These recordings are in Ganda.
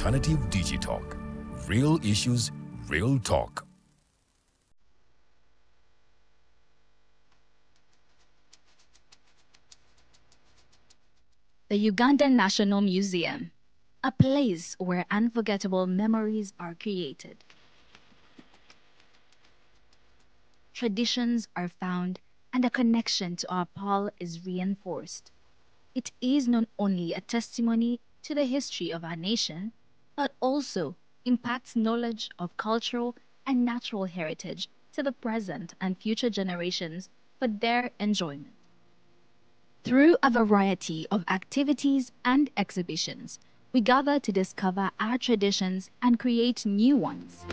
Alternative Digitalk. Real issues, real talk. The Ugandan National Museum, a place where unforgettable memories are created. Traditions are found and a connection to our Pearl is reinforced. It is not only a testimony to the history of our nation, but also impacts knowledge of cultural and natural heritage to the present and future generations for their enjoyment. Through a variety of activities and exhibitions, we gather to discover our traditions and create new ones.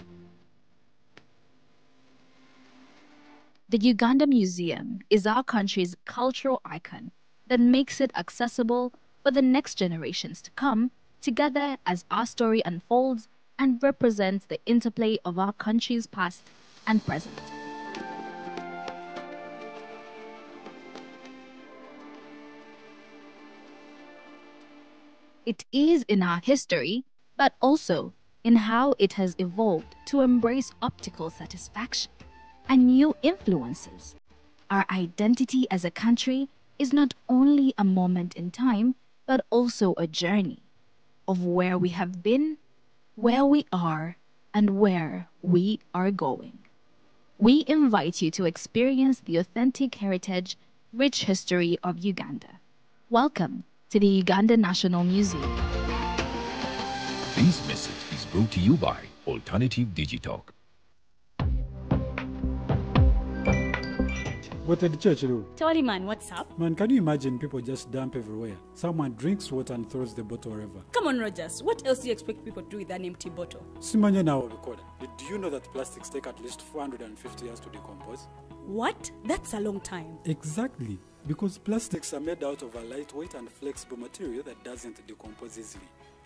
The Uganda Museum is our country's cultural icon that makes it accessible for the next generations to come together as our story unfolds and represents the interplay of our country's past and present. It is in our history, but also in how it has evolved to embrace optical satisfaction and new influences. Our identity as a country is not only a moment in time, but also a journey of where we have been, where we are, and where we are going. We invite you to experience the authentic heritage, rich history of Uganda. Welcome to the Uganda National Museum. This message is brought to you by Alternative Digitalk. What did the church do? Tony man, what's up? Man, can you imagine people just dump everywhere? Someone drinks water and throws the bottle wherever. Come on, Rogers. What else do you expect people to do with an empty bottle? Simanya now, record. Do you know that plastics take at least 450 years to decompose? What? That's a long time. Exactly. Because plastics are made out of a lightweight and flexible material that doesn't decompose easily.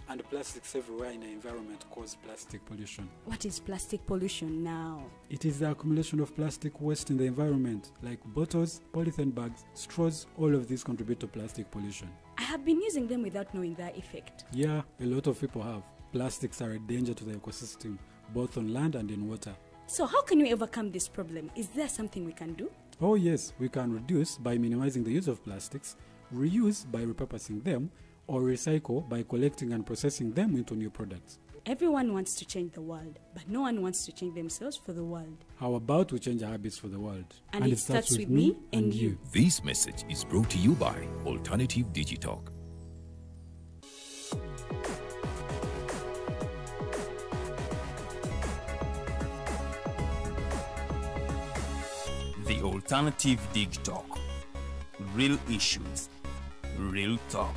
And plastics everywhere in the environment cause plastic pollution. What is plastic pollution now? It is the accumulation of plastic waste in the environment, like bottles, polythene bags, straws. All of these contribute to plastic pollution. I have been using them without knowing their effect. Yeah, a lot of people have. Plastics are a danger to the ecosystem, both on land and in water. So how can we overcome this problem? Is there something we can do? Oh yes, we can reduce by minimizing the use of plastics, reuse by repurposing them, or recycle by collecting and processing them into new products. Everyone wants to change the world, but no one wants to change themselves for the world. How about we change our habits for the world? And it starts with me and you. This message is brought to you by Alternative Digitalk. The Alternative Digitalk. Real issues, real talk.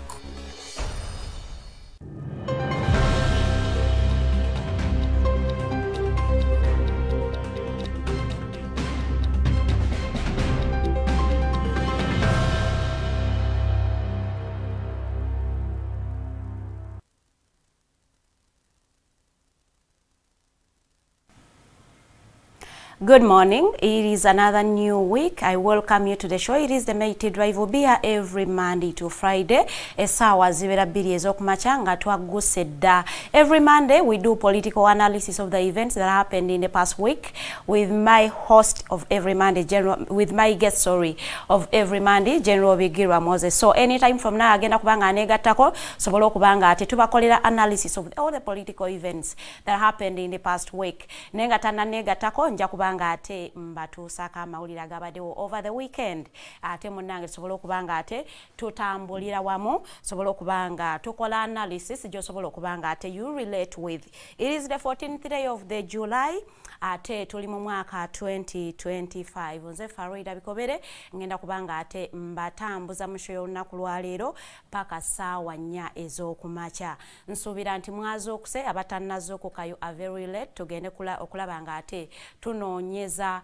Good morning. It is another new week. I welcome you to the show. It is the Mighty Drive. We'll be here every Monday to Friday. Every Monday we do political analysis of the events that happened in the past week with my host of every Monday, my guest of every Monday, General Bigirwa Moses. So anytime from now agenda kubanga anegatako sobola okubanga ate tubakolera analysis of all the political events that happened in the past week. Nengatana negatako nja kubanga ate mbatusaka amawulire agabadewo over the weekend. Ate munange sobola okubanga ate tutambulira wamu, sobola okubanga tukola analysis jo sobola okubanga ate you relate with. It is the 14th day of the July. Ate tuli mu mwaka 2025. Nze Farida Bikobere ngenda kubanga ate mbatambuza musho y'olunaku lwa leero paka ssaawa 4 ez'okumakya. Nsuubira nti mwazo okuse abatannazo okukayo a very late tugende okulaba nga ate tunoonya tunoonyeza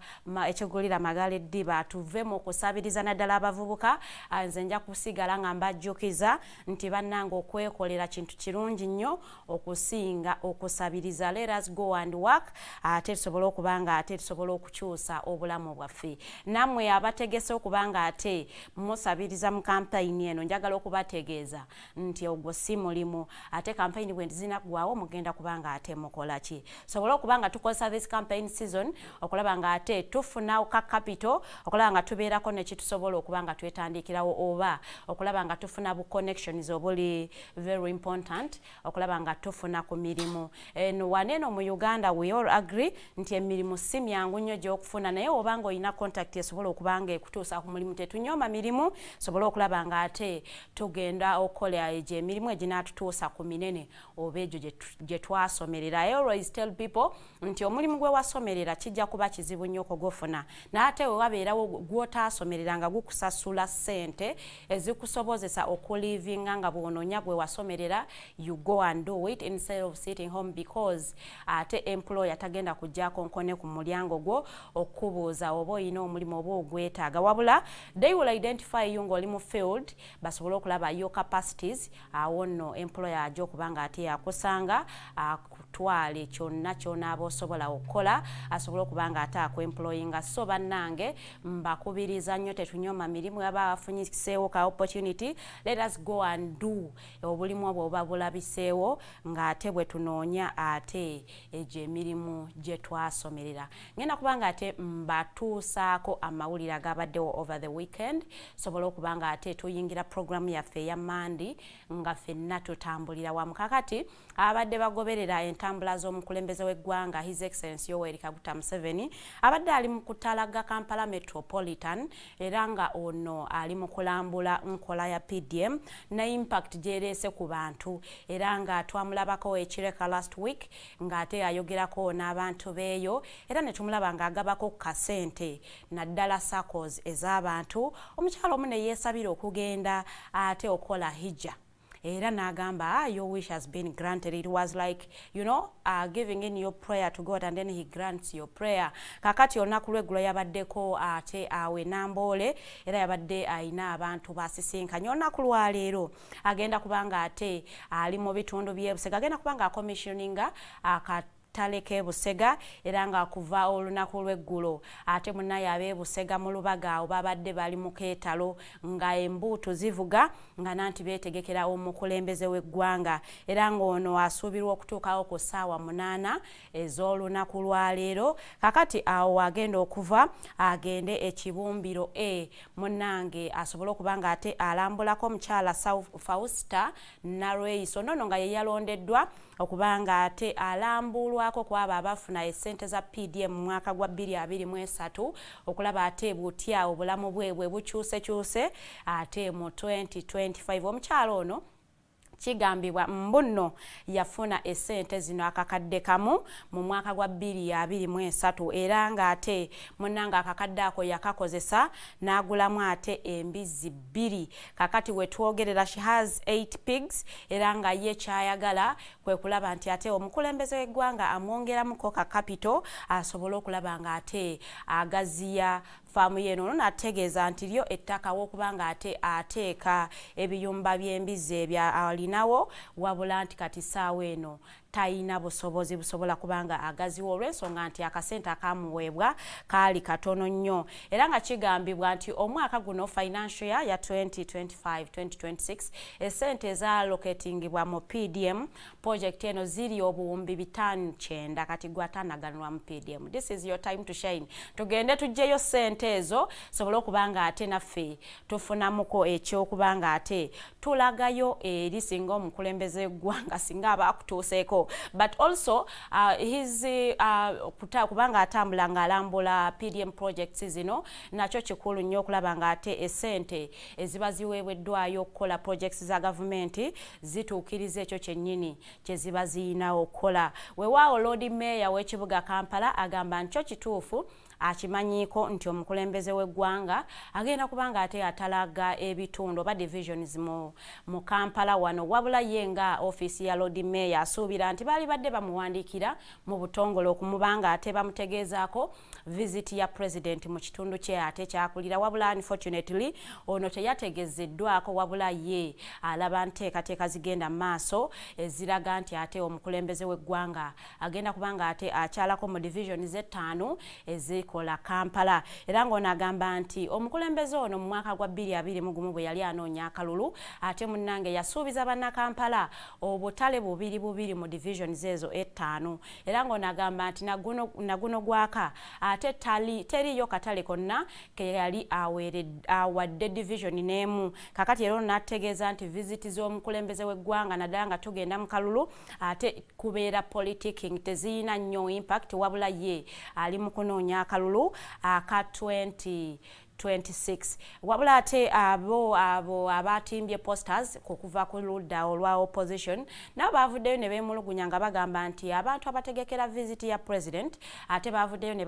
ekigulira Magala Eddiba tuve mu kusabiriza naddala abavubuka. Nze nja kusigala nga mbajjukiza nti bannange okwekolera kintu kirungi nnyo okusinga okusabiriza. Let us go and work ate tusobole okubanga ate tusobole okukyusa obulamu bwaffe. Nammwe abategese okubanga ate musabiriza mu kampeyini eno njagala okubategeeza nti ogwo si mulimu ate kampeyini bwe ntizinaggwawo mugenda kubanga ate mukola ki. Sobola okubanga tukozesa this campaign season okulaba nga ate tufuna ka capital okulaba nga tubeerako ne kitusobola okubanga twetandikirawo oba okulaba nga tufuna bu connections obuli very important okulaba nga tufuna ku mirimu. Eno waneno mu Uganda we all agree nti emirimu si myangu nnyo gy'okufuna naye obanga olina contact esobola okubanga ekutuusa ku mulimu tetunyoma mirimu sobola okulaba nga ate tugenda okola egyo emirimu eginaatutuusa ku minene oba egyo gye twasomerera. I always tell people nti omulimu gwe wasomerera kijja kuba kizibu nnyo okugufuna n'ate we wabeerawo gw'otaasomerera nga gukusasula ssente ezikusobozesa okulivinga nga bw'onoonya gwe wasomerera you go and do it instead of sitting home because ate employer tagenda kujjako nkone ku mulyango gwo okubuuza oba olina omulimu oba ogwetaaga wabula they will identify you ng'oli mu field basobole okulaba your capacities awo nno employer ajja okubanga ate yakusanga akutwale kyonna ky'onaaba osobola okukola asobole okubanga ate akuemployinga. So bannange mbakubiriza nnyo tetunyoma mirimu aba afunyiseewo ka opportunity let us go and do obulimu obwo oba bulabiseewo ng'ate bwe tunoonya ate egyo emirimu gye twasomerera. Ngenda kubanga ate mbatuusaako amawulire agabaddewo over the weekend sobola okubanga ate tuyingira programu yaffe eya Mandi nga ffenna tutambulira wamu. Kakati abadde bagoberera entambula z'omukulembeze w'eggwanga His Excellency Yoweri Kaguta Museveni abadde ali mu kutalaga Kampala Metropolitan era nga ono ali mu kulambula nkola ya PDM ne impact gyereese ku bantu era nga twamulabako ekireka last week ng'ate ayogerako n'abantu beeyo era ne tumulaba ng'agabako kasente naddala SACCOs ez'abantu. Omukyalo omu ne yeesabira okugenda ate okola hijja era n'agamba your wish has been granted. It was like giving in your prayer to God and then he grants your prayer. Kakati olunaku lw'eggulo yabaddeko ate awe Namboole era yabadde ayina abantu basisinkanye. Olunaku lwa leero agenda kubanga ate ali mu bitundu by'Ebusega agenda kubanga akomissioninga taleke Busega era nga kuva olunaku lw'eggulo ate munnaye ab'Ebusega mu Lubaga awo babadde bali mu keetalo nga embuutu zivuga nga nanti beetegekera omukulembeze w'eggwanga era ng'ono asuubirwa okutuukawo ku ssaawa 8 ez'olunaku lwa leero. Kakati awo agenda okuva agende ekibumbiro munnange asobole okubanga ate alambulako omukyala Fausta Narweyiso nono nga ye yalondeddwa okubanga ate alambulwako kwaba abafuna esente za PDM mu mwaka gwa 2023 okulaba ate butya obulamu bwe bukyuse ate mu 2025 omukyalo ono kigambibwa mbuno yafuna esente zino akakadde kamu mu mwaka gwa 2023 era nga ate munanga akakadde ako yakakozesa n'agulamu ate embizi 2. Kakati we twogerera she has 8 pigs era nga ye kyayagala kwe kulaba nti ate omukulembeze w'eggwanga amwongeramuko ka capital asobole okulaba nga ate agaziya faamu yeno n'ategeeza nti lyo ettaka w'okubanga ate ateeka ebiyumba by'embizi ebya alinawo wabula nti kati ssaawa eno tayina busobozi busobola kubanga agaziwa olw'ensonga nti akasente akamuweebwa kaali katono nnyo era nga kigambibwa nti omwaka guno financial year ya 2025-2026 esente ezalocatingibwa mu PDM project eno ziri obuwumbi 5,900 kati gwatanaganwa mu PDM. This is your time to shine. Tugende tujjeyo sente ezo sobola okubanga ate naffe tufunamuko ekyokubanga ate tulagayo eri singa omukulembeze gwanga singa abakutuuseeko but also his kubanga atambula nga alambula PDM projects zino nakyo kikulu nnyo okulaba nga ate esente eziba ziweeweddwayo okukola projects za gavumenti zituukiriza ekyo kyennyini kye ziba ziyina okukola. Weewaawo Lord Mayor w'ekibuga Kampala agamba nkyo kituufu akimanyiiko nti omukulembeze w'eggwanga agenda kubanga ate atalaga ebitundu oba divisions mu Kampala wano wabula yenga office ya Lord Mayor asuubira nti baali badde bamuwandiikira mu butongole okumubanga ate bamutegeezaako visit ya president mu kitundu kye ate kyakulira wabula unfortunately ono teyategezeddwako wabula ye alaba nteekateeka zigenda maaso eziraga nti ate omukulembeze w'eggwanga agenda kubanga ate akyalako mu division z'5 ezikola Kampala era ng'ono agamba nti omukulembeze ono mu mwaka gwa 2021 bwe yali anoonya akalulu ate munnange yasuubiza bannakampala obutale bubiri mu division ezo 5 era ng'ono agamba nti naguno gwaka ate teriyo katale konna ke yali awadde division n'emu kakati era n'ategeeza nti visit z'omukulembeze w'eggwanga naddala nga tugenda mu kalulu ate kubeera politicking teziyina nnyo impact wabula ye ali mu kunoonya akalulu aka 2026 wabula ate abo abatimbye posters kukuva ku ludda olwa opposition nabo bavuddeyo ne beemulugunya nga bagamba nti abantu abategekera visit ya president ate bavuddeyo ne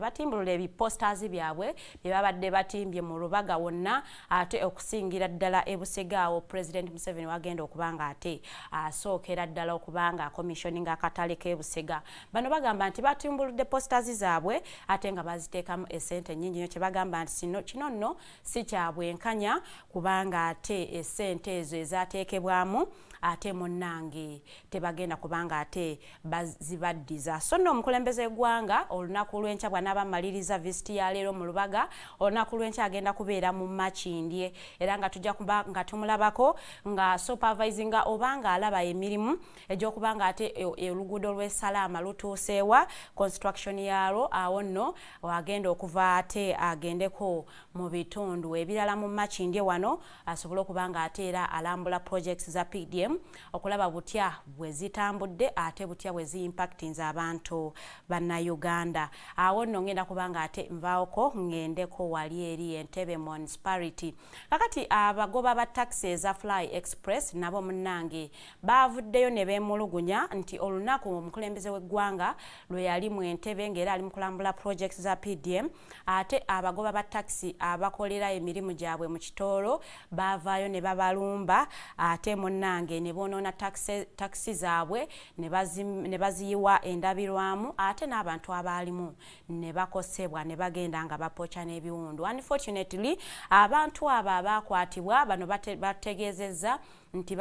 batimbulula ebiposters byabwe bye babadde batimbye mu Rubaga wonna ate okusingira ddala ebusegaawo president Museveni wagenda okubanga ate asookera ddala okubanga commissioning akatale k'ebusega bano bagamba nti batimbuludde posters zaabwe ate nga baziteekamu esente nnyingi nnyo kye bagamba nti kino nno si kya bwenkanya kubanga ate esente ezo ezateekebwamu ate munnange tebagenda kubanga ate bazibaddiza so nno omukulembeze eggwanga olunaku lw'enkya bw'anaabamaliriza visiti ya leero mu Lubaga olunaku lw'enkya agenda kubeera mu Makindye era nga tujja kuba nga tumulabako nga supervisinga obanga alaba emirimu egy'okubanga ate oluguudo lw'Esalaama lutuuseewa construction yaalwo awo nno agenda okuva ate agendeko mu bitundu ebirala mu Makindye wano asobole okubanga ate era alambula projects za PDM okulaba butya bwe zitambudde ate butya bwe ziimpactinze abantu bannayuganda awo nno ngenda kubanga ate nvaako ngendeko wali eri Entebbe municipality kakati abagoba ba taxi eza Fly Express nabo munnange bavuddeyo ne beemulugunya nti olunaku omukulembeze w'eggwanga lwe yali mu Entebbe ng'era ali mu kulambula projects za PDM ate abagoba ba taxi abakolera emirimu gyabwe mu Kitoolo bavaayo ne babalumba ate munnange ne bonoona taxi zaabwe ne baziyiwa endabirwamu ate n'abantu abaalimu ne bakosebwa ne bagenda nga bapocha n'ebiwundu unfortunately abantu abo abakwatibwa bano bategeezezza nti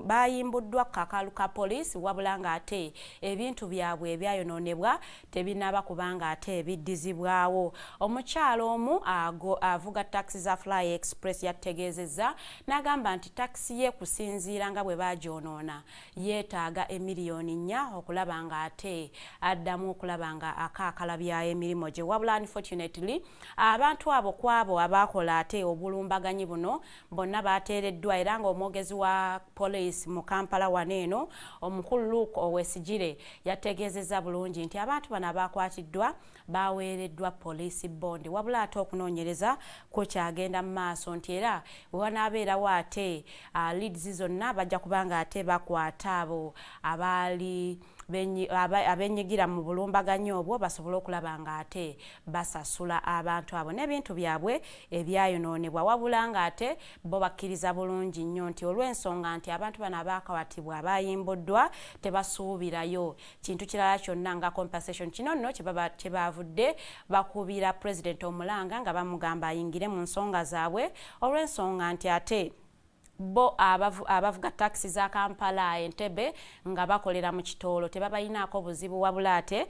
bayimbuddwa kakalu ka poliisi wabula nga ate ebintu byabwe ebyayonoonebwa tebinaba kubanga ate ebiddizibwawo omukyalo omu avuga taxi za Fly Express yategeezezza n'agamba nti taxi ye kusinziira nga bwe bagyonoona yeetaaga emiliyoni 4 okulaba nga ate addamu okulaba nga akaakalabyayo emirimu gye wabula unfortunately abantu abo kwabo abakola ate obulumbaganyi buno bonna bateereddwa era ng'omwogezi wa police mu Kampala waneeno omukulu Luke Owesigire yategeezezza bulungi nti abantu bano abakwatiddwa baweereddwa police bond wabula ate okunoonyereza ko kyagenda mu maaso nti era wewanabeerawo ate leads zonna bajja kubanga ate bakwata abo abenyigira mu bulumbaganyi obwo basobole okulaba nga ate basasula abantu abo n'ebintu byabwe ebyayonoonebwa wabula nga ate bo bakkiriza bulungi nnyo nti olw'ensonga nti abantu bano abakwatibwa abayimbuddwa tebasuubirayo kintu kirala kyonna nga compensation kino nno kyebavudde bakubira president omulanga nga bamugamba ayingire mu nsonga zaabwe olw'ensonga nti ate bo abavuga taxi za Kampala Entebbe nga bakolera mu Kitoolo tebabayinaako buzibu wabula ate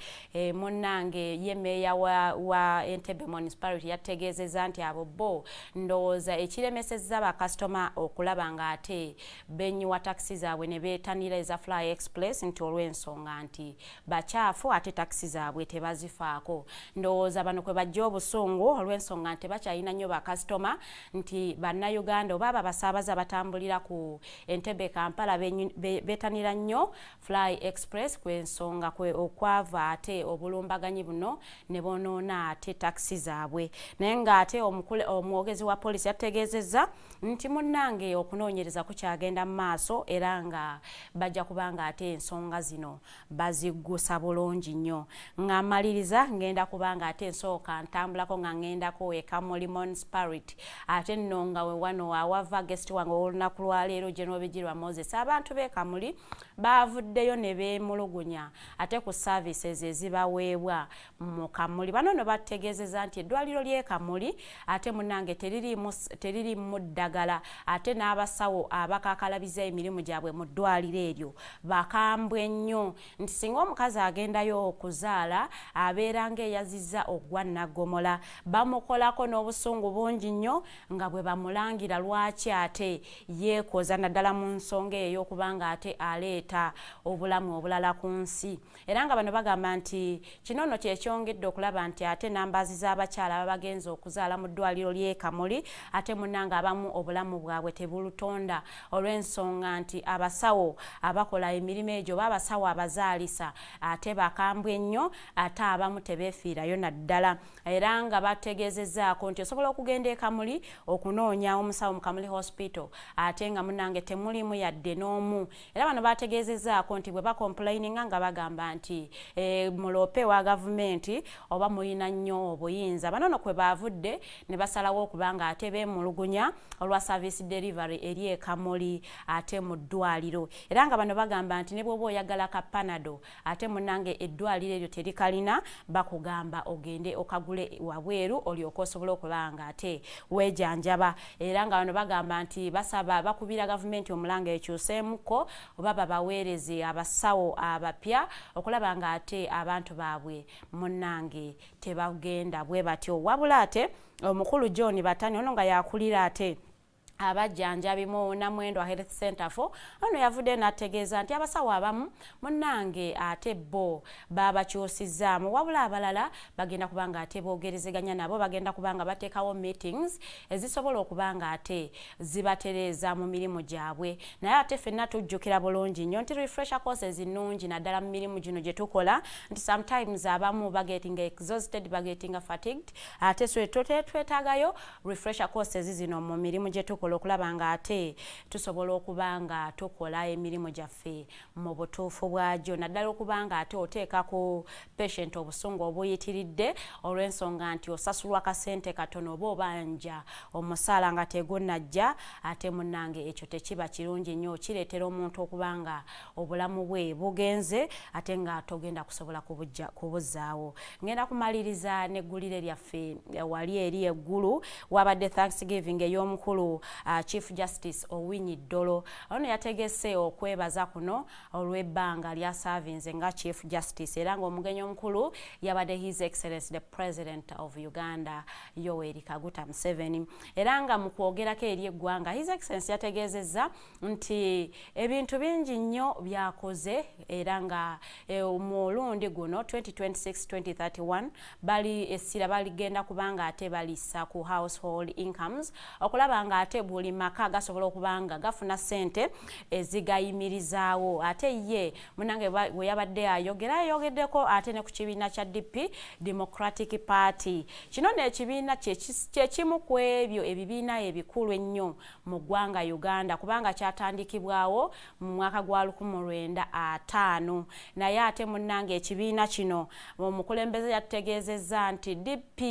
munnange ye meeya wa Entebbe municipality yategeezezza nti abo bo ndowooza ekiremesezza bakasitoma okulaba nga ate benyiwa taxi zaabwe ne beetanira eza Fly Express nti olw'ensonga nti bakyafu ate taxi zaabwe tebazifaako ndowooza bano kwe bajja obusungu olw'ensonga nti bakyalina nnyo bakasitoma nti bannayuganda oba abasaabaza batambulira ku Entebbe Kampala betanira nnyo Fly Express kw'ensonga okwava ate obulumbaganyi buno ne bonoona ate taxi zaabwe naye ng'ate omwogezi wa poliisi yategeezezza nti munnange okunoonyereza kukyagenda mu maaso era nga bajja kubanga ate ensonga zino baziggusa bulungi nnyo ng'amaliriza ngenda kubanga ate ensooka ntambulako nga ngendako e Kamuli municipality ate nno nga we wano awava guest wange olunaku lwa leero General Bijirwa Moses abantu be Kamuli bavuddeyo ne beemulugunya ate ku services ezibaweebwa mu Kamuli. Bano no bategeezezza nti eddwaliro ly'e Kamuli ate munnange teriri mu ddagala ate n'abasawo abakakalabiza emirimu gyabwe mu ddwaliro eryo bakambwe nnyo nti singa omukazi agendayo okuzaala abeera ng'eyazizza ogwa Naggomola bamukolako n'obusungu bungi nnyo nga bwe bamulangira lwaki ate yeekoza naddala mu nsonga eyo okubanga ate aleeta obulamu obulala ku nsi. Era nga bano bagamba nti kino nno kyekyongedde okulaba nti ate nambazi z'abakyala abagenza okuzaala mu ddwaliro ly'e Kamuli ate munnanga abamu obulamu bwabwe tebulutonda olw'ensonga nti abasawo abakola emirimu egyo babasawo abazaalisa ate bakambwe nnyo ate abamu tebeefiirayo naddala. Era nga bategeezezzaako nti osobola okugenda e Kamuli okunoonya omusawo mu Kamuli Hospital ate nga munnange temulimu yadde n'omu. Era bano bategeezezzaako nti bwe bakomplaininga nga bagamba nti mulope wa gavumenti oba mulina nnyo obuyinza. Bano no kwe bavudde ne basalawo okubanga ate beemulugunya olwa service delivery eri e Kamuli ate mu ddwaliro. Era nga bano bagamba nti ne bw'oba oyagala ka Panado ate munnange eddwaliro eryo terikalina bakugamba ogende okagule wabweru olyoke osobola okulanga ate weejanjaba. Era nga bano bagamba nti basaba bakubira gavumenti omulanga ekyuseemuko oba babaweereze abasawo abapya okulaba nga ate abantu baabwe munnange tebagenda bwe batyo. Wabula ate omukulu John Batani ono nga yakulira ate abajjanjabi mu Namwendo Health Center ono yavudde n'ategeeza nti abasawo abamu munnange ate bo babakyusizaamu wabula abalala bagenda kubanga ate boogerezeganya nabo bagenda kubanga bateekawo meetings ezisobola okubanga ate zibatereeza mu mirimu gyabwe. Naye ate ffenna tujjukira bulungi nnyo nti refresher courses nnungi naddala mu mirimu gino gye tukola nti sometimes abamu bagetinga exhausted bagetinga fatigued ate twetaagayo refresher courses zino mu mirimu gye tukola okulaba nga ate tusobola okubanga tukola emirimu gyaffe mu butuufu bwagyo naddala okubanga ate oteeka ku patient obusungu obuyitiridde olw'ensonga nti osasulwa akasente katono oba obanja omusaala nga tegunnajja ate munnange ekyo tekiba kirungi nnyo kireetera omuntu okubanga obulamu bwe bugenze ate nga togenda kusobola kubuzzaawo. Ngenda kumaliriza n'eggulire lyaffe wali eri eggulu wabadde Thanksgiving ey'omukulu Chief Justice Owinyi Dolo ono yategese okwebaza kuno olw'ebbanga lya servinze nga Chief Justice era ng'omugenyi omukulu yabadde His Excellency the President of Uganda Yoweri Kaguta Museveni. Era nga mu kwogerako eri eggwanga His Excellency yategeezezza nti ebintu bingi nnyo byakoze era nga omulundi guno 2026-2031 bali essira baligenda kubanga ate balissa ku household incomes okulaba nga ate buli maka gasobola okubanga gafuna sente ezigayimirizaawo ate ye munange bwe yabadde ayogeddeko ate ne ku kibiina kya DP Democratic Party. Kino n'ekibiina kyekimu ku ebyo ebibiina ebikulu ennyo mu ggwanga Uganda kubanga kyatandikibwawo mu mwaka gwa 1905 naye ate munnange ekibiina kino omukulembeze yategeezezza nti DP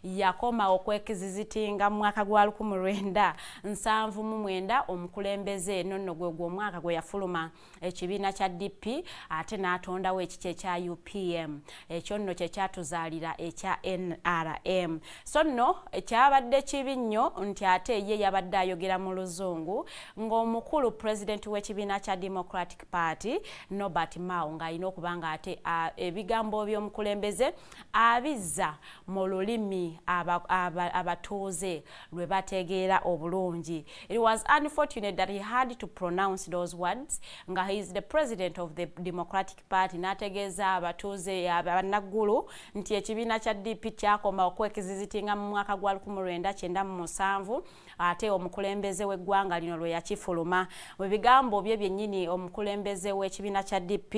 yakoma okwekizizitinga mu mwaka gwa 1979 omukulembeze nonno gwe omwaka gwe yafuluma ekibiina kya DP ate n'atondawo ekikye kya UPM ekyo nno kye kyatuzaalira ekya NRM. So nno ekyabadde kibi nnyo nti ate ye yabadde ayogera mu luzungu ng'omukulu president w'ekibiina kya Democratic Party Norbert Mao ng'alina okubanga ate ebigambo by'omukulembeze abizza mu lulimi abatuuze lwe bategeera obulungi. It was unfortunate that he had to pronounce those words nga he is the president of the Democratic Party n'ategeeza abatuuze abanaggulu nti ekibiina kya DP kyakoma okwekizizitinga mu mwaka gwa 1997 ate omukulembeze w'eggwanga lino lwe yakifuluma. Mu bigambo bye byennyini omukulembeze w'ekibiina kya DP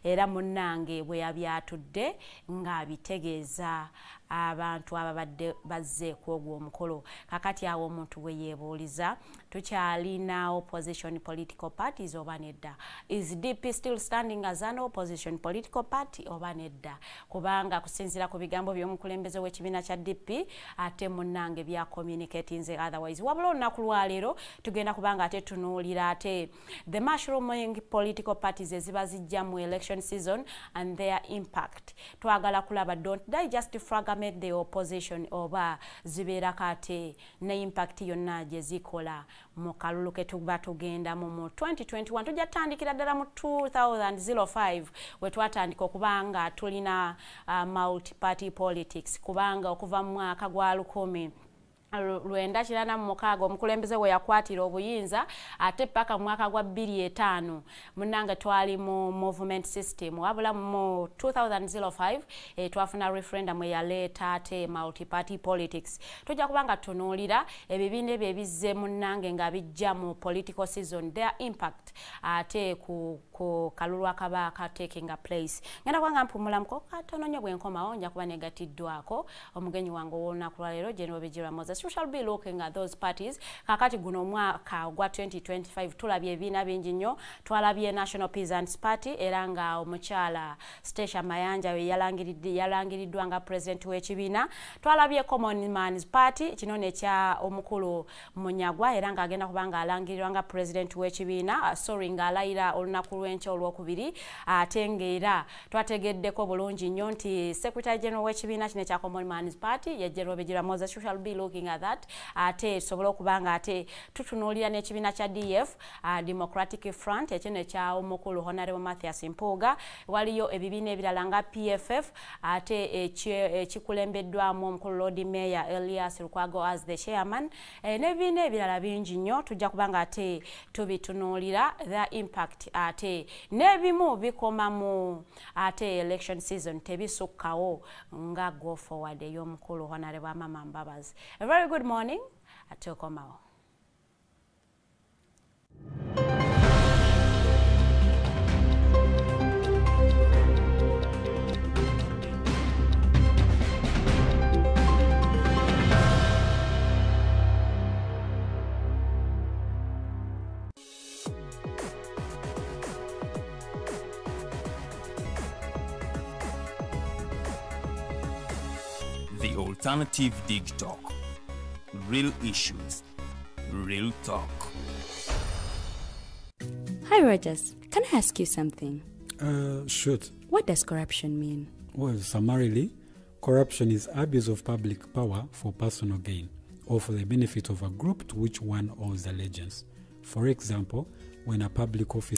era munnange bwe yabyatudde ng'abitegeeza abantu ababadde bazze ku ogwo omukolo. Kakati awo omuntu we yeebuuliza tukyalina opposition political parties oba nedda? Is DP still standing as an opposition political party oba nedda? Kubanga kusinzira ku bigambo by'omukulembeze w'ekibiina kya DP ate munnange bya communicating otherwise. Wabula olunaku lwaleero tugenda kubanga ate tunuulira ate the mushrooming political parties eziba zijja mu election season and their impact. Twagala kulaba don't they just fragment the opposition oba zibeera kate ne impact yonna gye zikola mu kalulu ke tuba tugenda mu 2021 tujja tandikira ddala mu 2005 we twatandika okubanga tulina multi-party politics kubanga okuva mu mwaka gwa 1996 omukulembeze we yakwatira obuyinza ate paka mwaka gwa 2005 munange twali mu movement system wabula mu 2005 twafuna referendum eyaleeta ate multi-party politics. Tujja kubanga tunuulira ebibiina ebizze munange nga bijja mu political season their impact ate ku kalulu akaba taking a place. Ngenda kwanga mpumulamuko katono nnyo bwe nkomawo nja kuba negatiddwako omugenyi wange ow'olunaku lwaleero General Bijirwa Moses. We shall be looking at those parties. Kakati guno mwaka gwa 2025 tulabye ebibiina bingi nnyo. Twalabye National Peasants Party era nga omukyala Stesha Mayanja we yalangiriddwa nga president w'ekibiina. Twalabye Common Man's Party kino nekya omukulu Munyagwa era nga agenda kubanga alangirirwa nga president w'ekibiina sorry nga alayira olunaku lw'enkya olwokubiri ate ng'era twategeddeko bulungi nnyo nti Secretary General w'ekibiina kino ekya Common Man's Party ye General Bijirwa Moses. We shall be looking at that ate sobola okubanga ate tutunuulira n'ekibiina kya DF Democratic Front ekino ekya omukulu Honorable Mathias Mpuuga. Waliyo ebibiina ebirala nga PFF ate ekikulembeddwamu omukulu Lord Mayor Elias Lukwago as the chairman n'ebibiina ebirala bingi nnyo tujja kubanga ate tubitunuulira the impact ate n'ebimu bikoma mu ate election season tebisukkawo nga go forward ey'omukulu Honorable Mama Mbabazi. A very good morning ate okomawo. The Alternative Dig Talk. Real issues, real talk. Hi Rogers, can I ask you something? Shoot. What does corruption mean? Well, summarily, corruption is abuse of public power for personal gain or for the benefit of a group to which one owes allegiance. For example, when a public officer